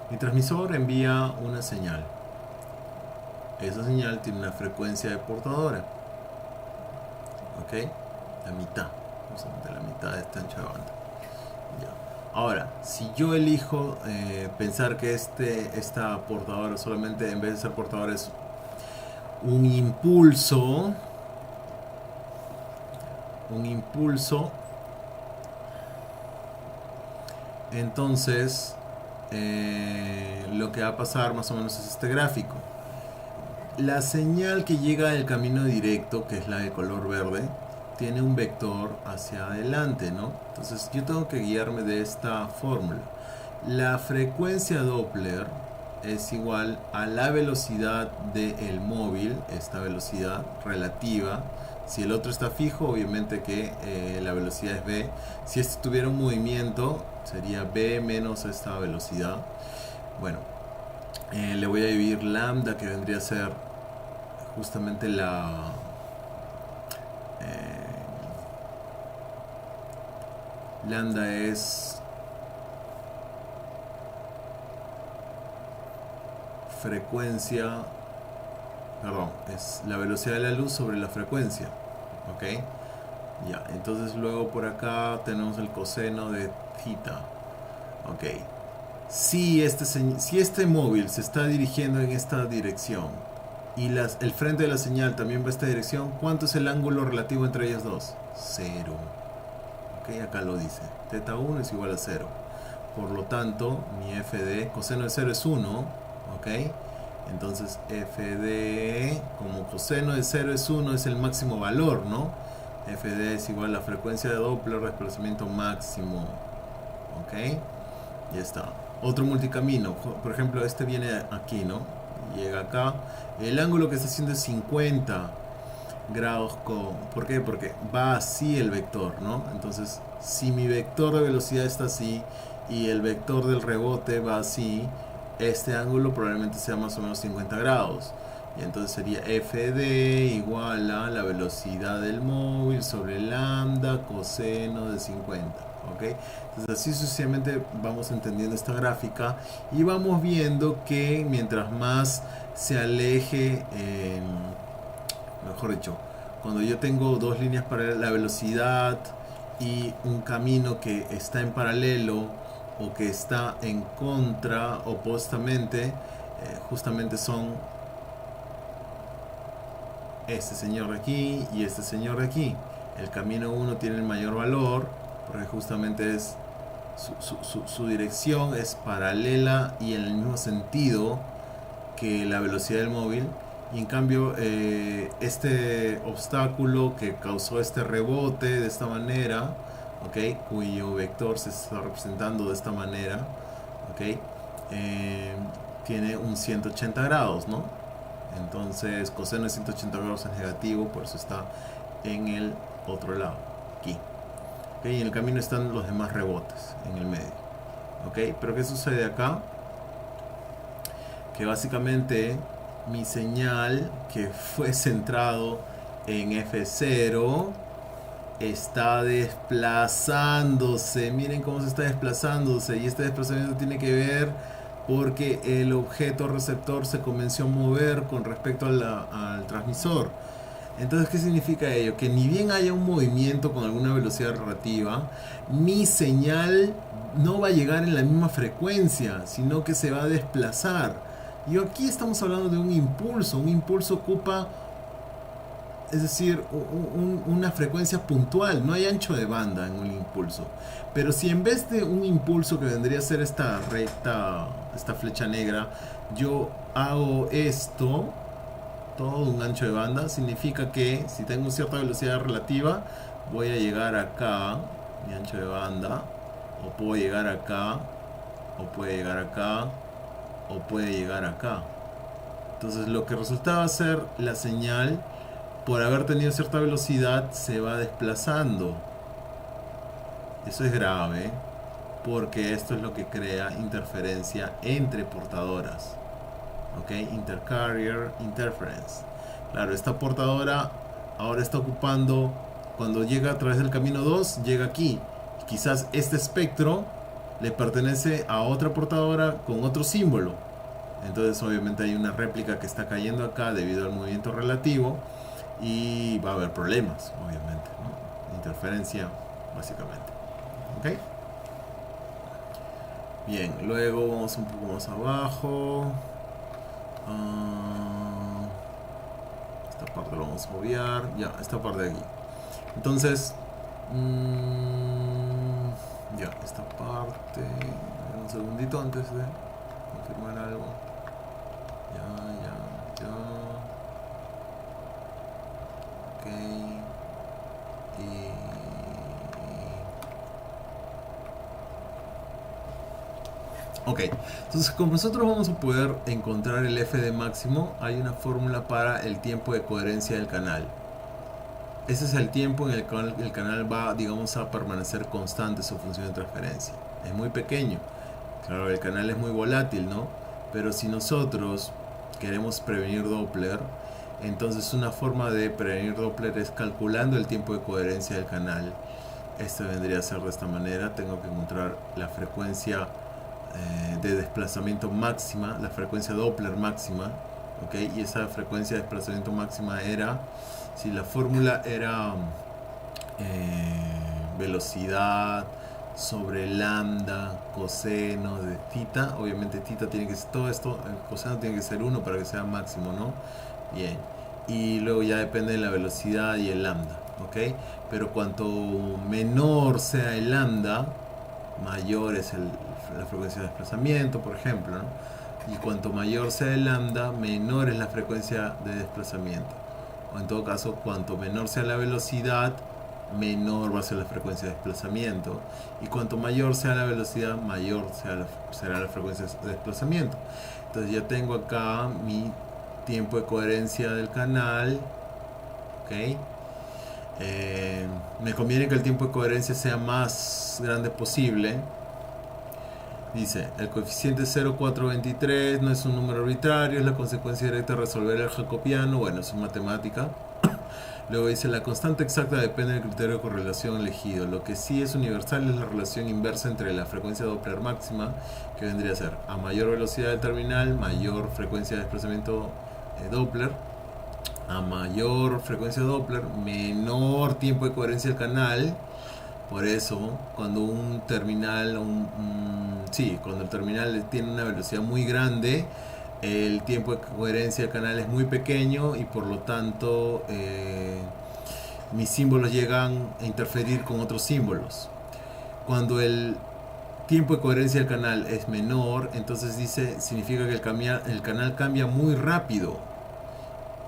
Mi transmisor envía una señal. Esa señal tiene una frecuencia de portadora. ¿Ok? La mitad. Justamente la mitad de esta ancha de banda. Ya. Ahora, si yo elijo pensar que esta portadora solamente, en vez de ser portadora, es un impulso, entonces lo que va a pasar más o menos es este gráfico. La señal que llega del camino directo, que es la de color verde, tiene un vector hacia adelante, ¿no? Entonces yo tengo que guiarme de esta fórmula. La frecuencia Doppler es igual a la velocidad del móvil, esta velocidad relativa. Si el otro está fijo, obviamente que la velocidad es v. Si este tuviera un movimiento, sería v menos esta velocidad. Bueno, le voy a dividir lambda, que vendría a ser justamente lambda es frecuencia, perdón, es la velocidad de la luz sobre la frecuencia, ok. Ya, entonces luego por acá tenemos el coseno de theta, ok. Si este móvil se está dirigiendo en esta dirección y el frente de la señal también va a esta dirección, ¿cuánto es el ángulo relativo entre ellas dos? 0. Ok, acá lo dice. Teta 1 es igual a 0. Por lo tanto, mi f de coseno de 0 es 1. Ok. Entonces f de, como coseno de 0 es 1, es el máximo valor, ¿no? F de es igual a la frecuencia de Doppler, desplazamiento máximo. Ok. Ya está. Otro multicamino, por ejemplo, este viene aquí, ¿no? Llega acá. El ángulo que está haciendo es 50 grados con... ¿Por qué? Porque va así el vector, ¿no? Entonces, si mi vector de velocidad está así y el vector del rebote va así, este ángulo probablemente sea más o menos 50 grados. Y entonces sería f de igual a la velocidad del móvil sobre lambda coseno de 50. ¿Ok? Entonces así sucesivamente vamos entendiendo esta gráfica y vamos viendo que mientras más se aleje, mejor dicho, cuando yo tengo dos líneas paralelas, la velocidad y un camino que está en paralelo o que está en contra opuestamente, justamente son este señor de aquí y este señor de aquí. El camino 1 tiene el mayor valor porque justamente es su dirección es paralela y en el mismo sentido que la velocidad del móvil, y en cambio este obstáculo que causó este rebote de esta manera, ¿okay? Cuyo vector se está representando de esta manera, ¿okay? Tiene un 180 grados, ¿no? Entonces coseno de 180 grados es negativo, por eso está en el otro lado, aquí. ¿Okay? Y en el camino están los demás rebotes en el medio. ¿Okay? Pero ¿qué sucede acá? Que básicamente mi señal que fue centrado en F0 está desplazándose. Miren cómo se está desplazándose. Y este desplazamiento tiene que ver porque el objeto receptor se comenzó a mover con respecto al transmisor. Entonces, ¿qué significa ello? Que ni bien haya un movimiento con alguna velocidad relativa, mi señal no va a llegar en la misma frecuencia, sino que se va a desplazar. Y aquí estamos hablando de un impulso. Un impulso ocupa, es decir, una frecuencia puntual. No hay ancho de banda en un impulso. Pero si en vez de un impulso que vendría a ser esta recta, esta flecha negra, yo hago esto, todo un ancho de banda, significa que si tengo cierta velocidad relativa, voy a llegar acá, mi ancho de banda, o puedo llegar acá, o puede llegar acá, o puede llegar acá. Entonces lo que resultaba ser la señal, por haber tenido cierta velocidad, se va desplazando. Eso es grave, porque esto es lo que crea interferencia entre portadoras. ¿Ok? Intercarrier interference. Claro, esta portadora ahora está ocupando, cuando llega a través del camino 2, llega aquí. Quizás este espectro le pertenece a otra portadora con otro símbolo. Entonces obviamente hay una réplica que está cayendo acá debido al movimiento relativo y va a haber problemas, obviamente, ¿no? Interferencia, básicamente. ¿Ok? Bien, luego vamos un poco más abajo. Esta parte lo vamos a obviar. Ya, esta parte de aquí. Entonces, ya, esta parte. Un segundito antes de confirmar algo. Ya. Ok. Ok, entonces como nosotros vamos a poder encontrar el f de máximo, hay una fórmula para el tiempo de coherencia del canal. Ese es el tiempo en el cual el canal va, digamos, a permanecer constante su función de transferencia. Es muy pequeño. Claro, el canal es muy volátil, ¿no? Pero si nosotros queremos prevenir Doppler, entonces una forma de prevenir Doppler es calculando el tiempo de coherencia del canal. Este vendría a ser de esta manera. Tengo que encontrar la frecuencia de desplazamiento máxima, la frecuencia Doppler máxima, ¿ok? Y esa frecuencia de desplazamiento máxima era, si la fórmula era velocidad sobre lambda coseno de theta, obviamente theta tiene que ser todo esto, el coseno tiene que ser 1 para que sea máximo, ¿no? Bien, y luego ya depende de la velocidad y el lambda, ¿ok? Pero cuanto menor sea el lambda, mayor es la frecuencia de desplazamiento, por ejemplo, ¿no? Y cuanto mayor sea el lambda, menor es la frecuencia de desplazamiento. O en todo caso, cuanto menor sea la velocidad, menor va a ser la frecuencia de desplazamiento. Y cuanto mayor sea la velocidad, mayor será la frecuencia de desplazamiento. Entonces ya tengo acá mi tiempo de coherencia del canal. ¿Ok? Me conviene que el tiempo de coherencia sea más grande posible. Dice, el coeficiente 0,423 no es un número arbitrario, es la consecuencia directa de resolver el jacobiano. Bueno, es matemática. Luego dice, la constante exacta depende del criterio de correlación elegido. Lo que sí es universal es la relación inversa entre la frecuencia Doppler máxima, que vendría a ser a mayor velocidad del terminal, mayor frecuencia de desplazamiento Doppler. A mayor frecuencia Doppler, menor tiempo de coherencia del canal. Por eso, cuando un terminal, cuando el terminal tiene una velocidad muy grande, el tiempo de coherencia del canal es muy pequeño y por lo tanto mis símbolos llegan a interferir con otros símbolos. Cuando el tiempo de coherencia del canal es menor, entonces significa que el canal cambia muy rápido.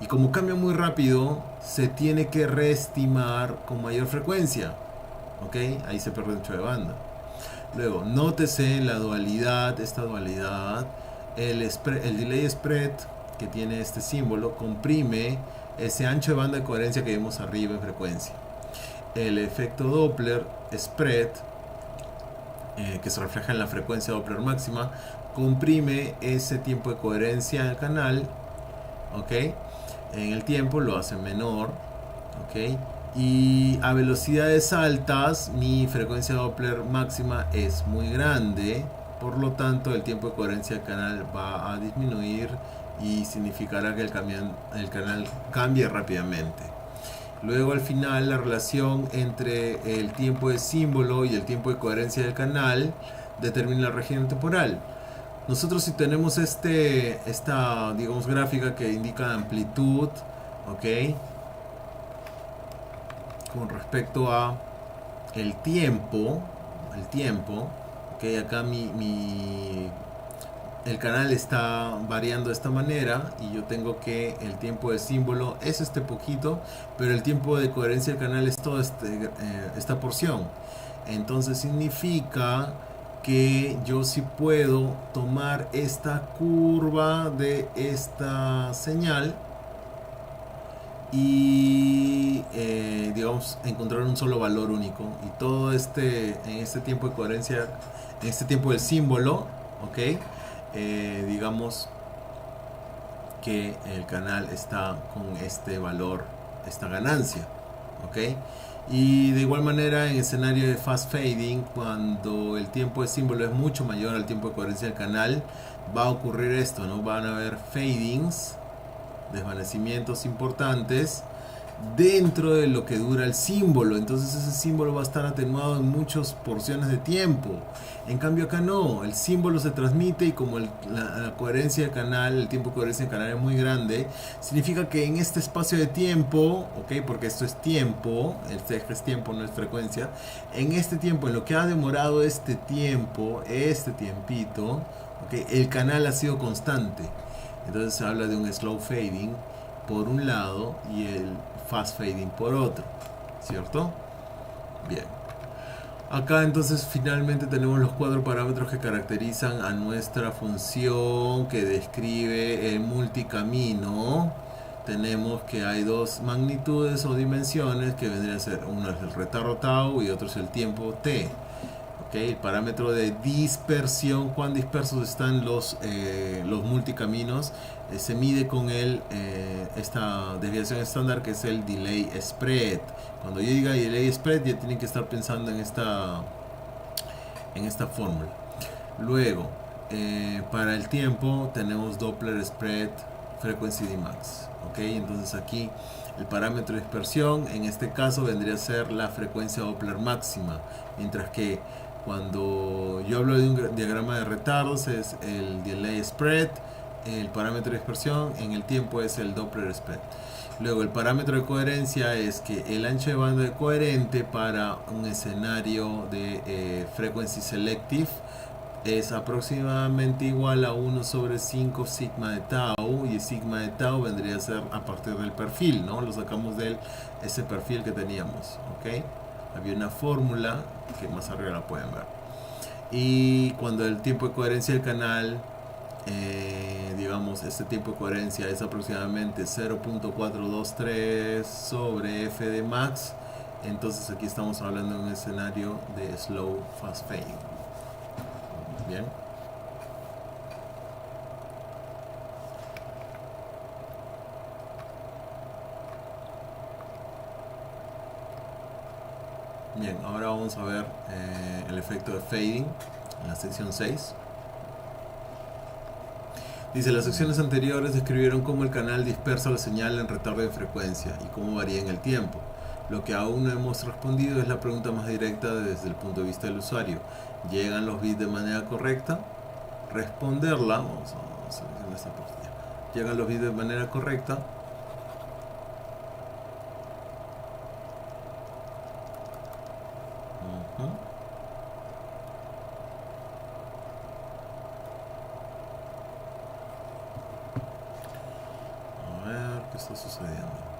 Y como cambia muy rápido, se tiene que reestimar con mayor frecuencia. ¿Ok? Ahí se pierde ancho de banda. Luego, nótese la dualidad, esta dualidad. El delay spread que tiene este símbolo comprime ese ancho de banda de coherencia que vimos arriba en frecuencia. El efecto Doppler spread, que se refleja en la frecuencia Doppler máxima, comprime ese tiempo de coherencia del canal. ¿Ok? En el tiempo lo hace menor. ¿Ok? Y a velocidades altas mi frecuencia Doppler máxima es muy grande, por lo tanto el tiempo de coherencia del canal va a disminuir y significará que el canal cambie rápidamente. Luego al final la relación entre el tiempo de símbolo y el tiempo de coherencia del canal determina la región temporal. Nosotros si tenemos esta digamos gráfica que indica amplitud, ¿ok? Con respecto a el tiempo, que acá el canal está variando de esta manera y yo tengo que el tiempo de símbolo es este poquito, pero el tiempo de coherencia del canal es toda esta porción. Entonces significa que yo sí puedo tomar esta curva de esta señal y digamos encontrar un solo valor único, y todo en este tiempo de coherencia, en este tiempo del símbolo, ok, digamos que el canal está con este valor, esta ganancia, ok. Y de igual manera en escenario de fast fading, cuando el tiempo de símbolo es mucho mayor al tiempo de coherencia del canal, va a ocurrir esto, ¿no? Van a haber fadings, desvanecimientos importantes dentro de lo que dura el símbolo. Entonces ese símbolo va a estar atenuado en muchas porciones de tiempo. En cambio acá no, el símbolo se transmite y como la coherencia del canal, el tiempo de coherencia del canal es muy grande, significa que en este espacio de tiempo, ok, porque esto es tiempo, este eje es tiempo, no es frecuencia, en este tiempo, en lo que ha demorado este tiempo, este tiempito, ok, el canal ha sido constante. Entonces se habla de un slow fading por un lado y el fast fading por otro, ¿cierto? Bien. Acá entonces finalmente tenemos los cuatro parámetros que caracterizan a nuestra función que describe el multicamino. Tenemos que hay dos magnitudes o dimensiones que vendrían a ser, uno es el retardo tau y otro es el tiempo t. Okay, el parámetro de dispersión, cuán dispersos están los multicaminos, se mide con esta desviación estándar que es el delay spread. Cuando yo diga delay spread ya tienen que estar pensando en esta fórmula. Luego, para el tiempo tenemos Doppler spread frequency Dmax. Okay, entonces aquí el parámetro de dispersión en este caso vendría a ser la frecuencia Doppler máxima, mientras que cuando yo hablo de un diagrama de retardos es el delay spread, el parámetro de dispersión en el tiempo es el Doppler spread. Luego el parámetro de coherencia es que el ancho de banda de coherente para un escenario de frequency selective es aproximadamente igual a 1 sobre 5 sigma de tau, y sigma de tau vendría a ser a partir del perfil, ¿no? Lo sacamos de ese perfil que teníamos, ¿ok? Había una fórmula que más arriba la pueden ver. Y cuando el tiempo de coherencia del canal, digamos, este tiempo de coherencia es aproximadamente 0.423 sobre f de max, entonces aquí estamos hablando de un escenario de slow fast fading. Bien. Bien, ahora vamos a ver el efecto de fading en la sección 6. Dice, las secciones anteriores describieron cómo el canal dispersa la señal en retardo de frecuencia y cómo varía en el tiempo. Lo que aún no hemos respondido es la pregunta más directa desde el punto de vista del usuario. ¿Llegan los bits de manera correcta? Responderla, vamos a seleccionar esta parte. ¿Llegan los bits de manera correcta? A ver qué está sucediendo.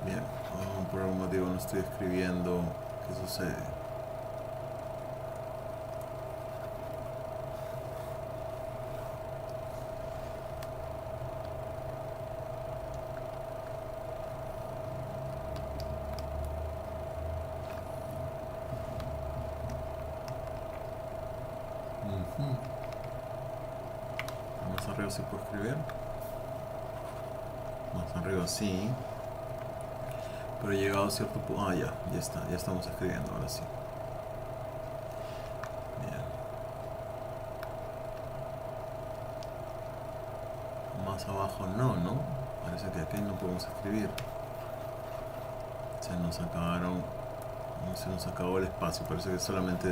Bien, por algún motivo no estoy escribiendo qué sucede. Más arriba se puede escribir. Más arriba sí. Pero llegado a cierto punto. Ah, ya está, ya estamos escribiendo ahora sí. Bien. Más abajo no. Parece que aquí no podemos escribir. Se nos acabó el espacio. Parece que solamente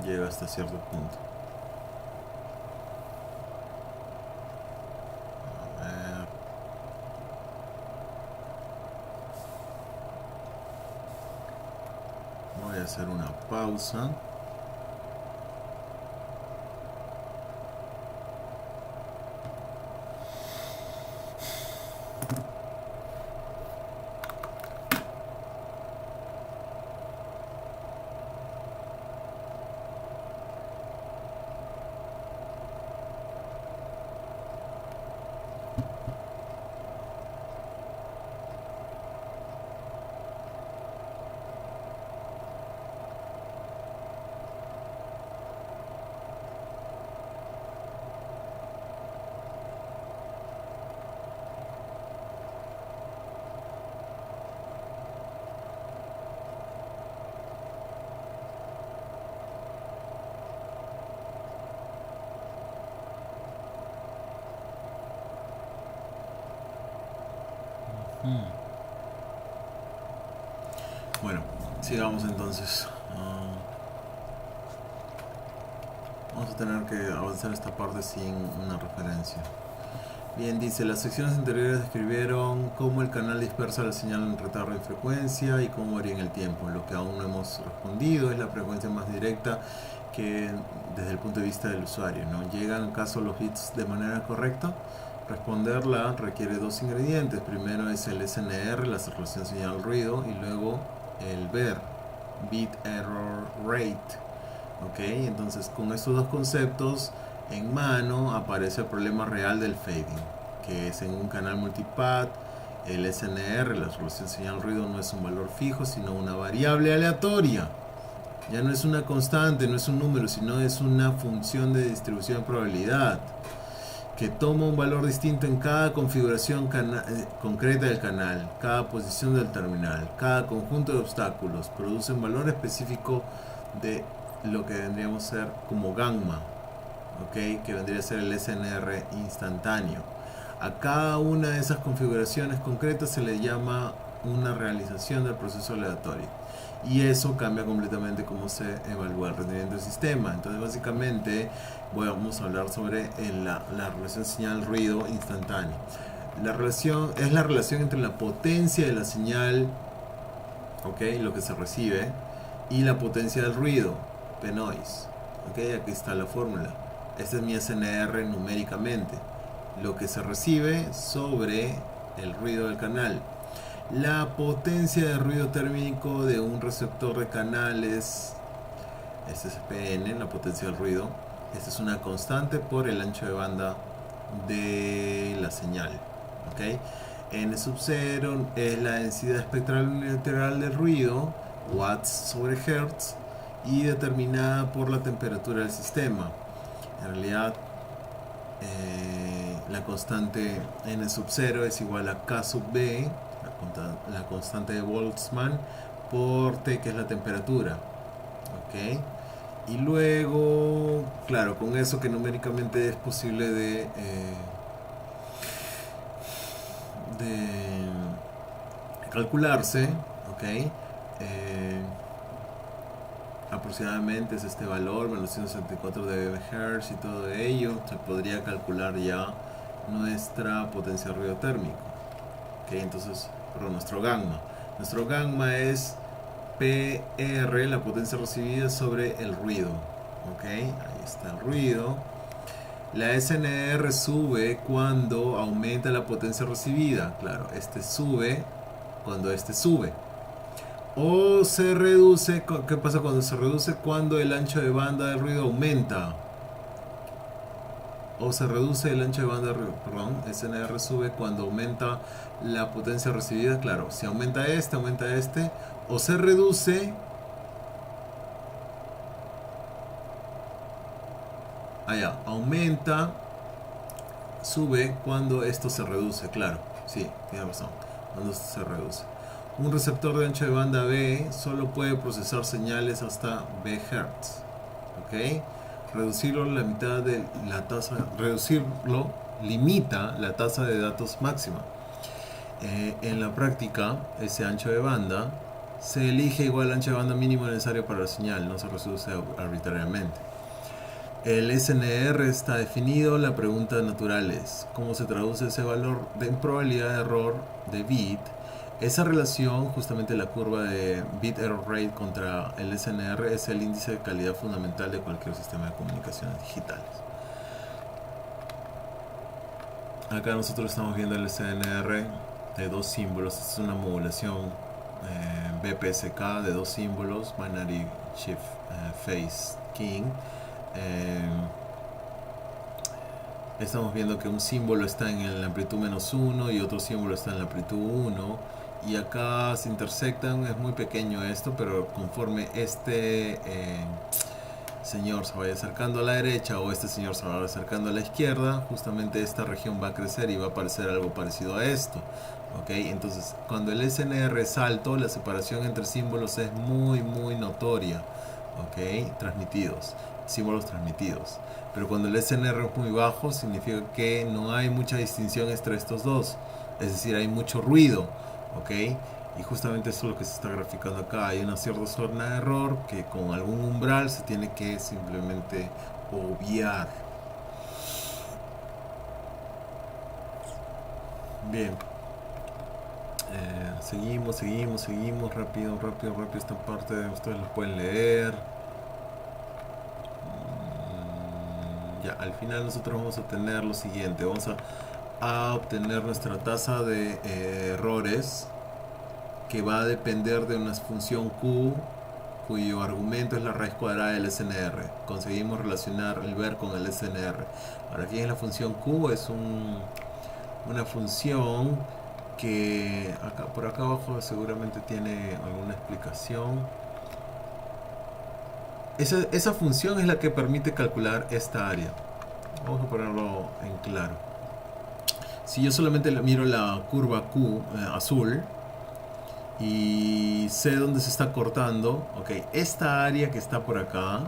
llega hasta cierto punto. Voy a hacer una pausa. Bueno, sigamos entonces. Vamos a tener que avanzar esta parte sin una referencia. Bien, dice, las secciones anteriores describieron cómo el canal dispersa la señal en retardo y frecuencia y cómo varía en el tiempo. Lo que aún no hemos respondido es la frecuencia más directa que desde el punto de vista del usuario, ¿no? ¿Llegan acaso los bits de manera correcta? Responderla requiere dos ingredientes. Primero es el SNR, la relación señal-ruido, y luego el BER, Bit Error Rate. Ok, entonces con estos dos conceptos en mano aparece el problema real del fading, que es en un canal multipath. El SNR, la resolución señal-ruido, no es un valor fijo, sino una variable aleatoria. Ya no es una constante, no es un número, sino es una función de distribución de probabilidad que toma un valor distinto en cada configuración concreta del canal, cada posición del terminal, cada conjunto de obstáculos. Produce un valor específico de lo que vendríamos a ser como gamma, ¿ok? Que vendría a ser el SNR instantáneo. A cada una de esas configuraciones concretas se le llama una realización del proceso aleatorio, y eso cambia completamente cómo se evalúa el rendimiento del sistema. Entonces básicamente vamos a hablar sobre la relación señal-ruido instantáneo. La relación es la relación entre la potencia de la señal, ¿ok?, lo que se recibe, y la potencia del ruido, P-noise. ¿Ok? Aquí está la fórmula. Este es mi SNR numéricamente, lo que se recibe sobre el ruido del canal. La potencia de ruido térmico de un receptor de canales, este es PN, la potencia del ruido. Esta es una constante por el ancho de banda de la señal. ¿Ok? N sub 0 es la densidad espectral unilateral del ruido, watts sobre hertz, y determinada por la temperatura del sistema. En realidad, la constante N sub 0 es igual a K sub B, la constante de Boltzmann, por T, que es la temperatura. ¿Ok? Y luego, claro, con eso que numéricamente es posible de calcularse, ¿ok? Aproximadamente es este valor, menos 164 de MHz, y todo ello se podría calcular ya nuestra potencia de ruido térmico. ¿Ok? Entonces, nuestro gamma es PR, la potencia recibida, sobre el ruido. ¿Ok? Ahí está el ruido. La SNR sube cuando aumenta la potencia recibida. Claro, este sube cuando este sube. O se reduce. ¿Qué pasa cuando se reduce? Cuando el ancho de banda del ruido aumenta. O se reduce el ancho de banda del ruido. Perdón, SNR sube cuando aumenta la potencia recibida. Claro, si aumenta este. O se reduce. Allá, aumenta, sube cuando esto se reduce. Claro, sí, tiene razón. Cuando esto se reduce. Un receptor de ancho de banda B solo puede procesar señales hasta B Hz. ¿Ok? Reducirlo la mitad de la tasa. Reducirlo limita la tasa de datos máxima. En la práctica, ese ancho de banda se elige igual al ancho de banda mínimo necesario para la señal, no se reduce arbitrariamente. El SNR está definido. La pregunta natural es: ¿cómo se traduce ese valor de probabilidad de error de bit? Esa relación, justamente la curva de bit error rate contra el SNR, es el índice de calidad fundamental de cualquier sistema de comunicaciones digitales. Acá nosotros estamos viendo el SNR de dos símbolos. Esta es una modulación BPSK de dos símbolos, Binary Shift Phase King. Estamos viendo que un símbolo está en la amplitud -1 y otro símbolo está en la amplitud 1, y acá se intersectan. Es muy pequeño esto, pero conforme este señor se vaya acercando a la derecha o este señor se vaya acercando a la izquierda, justamente esta región va a crecer y va a aparecer algo parecido a esto. ¿Ok? Entonces, cuando el SNR es alto, la separación entre símbolos es muy notoria. ¿Ok? Símbolos transmitidos. Pero cuando el SNR es muy bajo, significa que no hay mucha distinción entre estos dos. es decir, hay mucho ruido, ¿ok? Y justamente eso es lo que se está graficando acá. Hay una cierta zona de error que con algún umbral se tiene que simplemente obviar. Bien. Seguimos. Rápido. Esta parte ustedes lo pueden leer. Ya, al final nosotros vamos a tener lo siguiente. Vamos a obtener nuestra tasa de errores, que va a depender de una función Q cuyo argumento es la raíz cuadrada del SNR. Conseguimos relacionar el ver con el SNR. Ahora, aquí en la función Q es una función que por acá abajo seguramente tiene alguna explicación. Esa función es la que permite calcular esta área. Vamos a ponerlo en claro. Si yo solamente miro la curva Q azul y sé dónde se está cortando, ok, esta área que está por acá,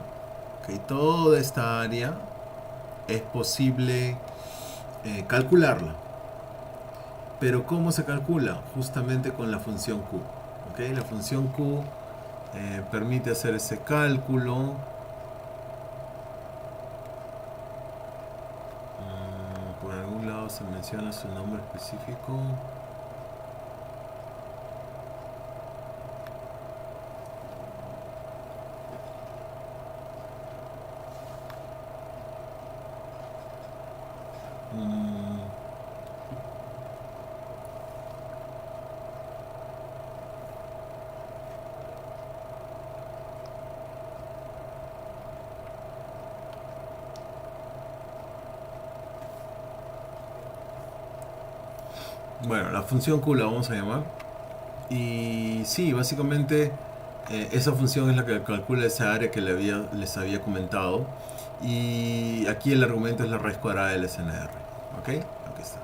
ok, toda esta área es posible calcularla. Pero ¿cómo se calcula? Justamente con la función Q. ¿Ok? La función Q permite hacer ese cálculo. Por algún lado se menciona su nombre específico. Bueno, la función Q la vamos a llamar. Y sí, básicamente esa función es la que calcula esa área que les había comentado. Y aquí el argumento es la raíz cuadrada del SNR. ¿Ok? Aquí está.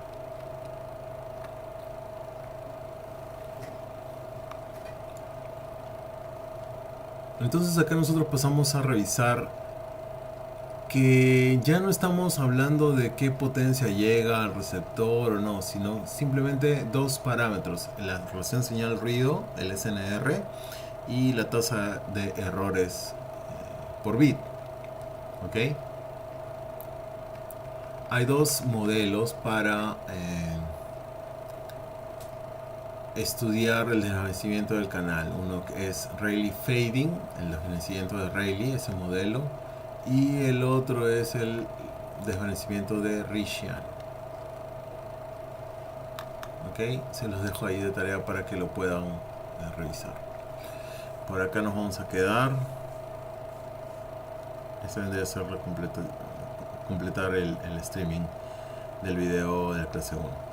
Entonces acá nosotros pasamos a revisar que ya no estamos hablando de qué potencia llega al receptor o no, sino simplemente dos parámetros: la relación señal-ruido, el SNR, y la tasa de errores por bit. ¿Ok? Hay dos modelos para estudiar el desvanecimiento del canal. Uno que es Rayleigh Fading, el desvanecimiento de Rayleigh, ese modelo, y el otro es el desvanecimiento de Rishian. Ok, se los dejo ahí de tarea para que lo puedan revisar. Por acá nos vamos a quedar. Este vendría a ser completar el streaming del video de la clase 1.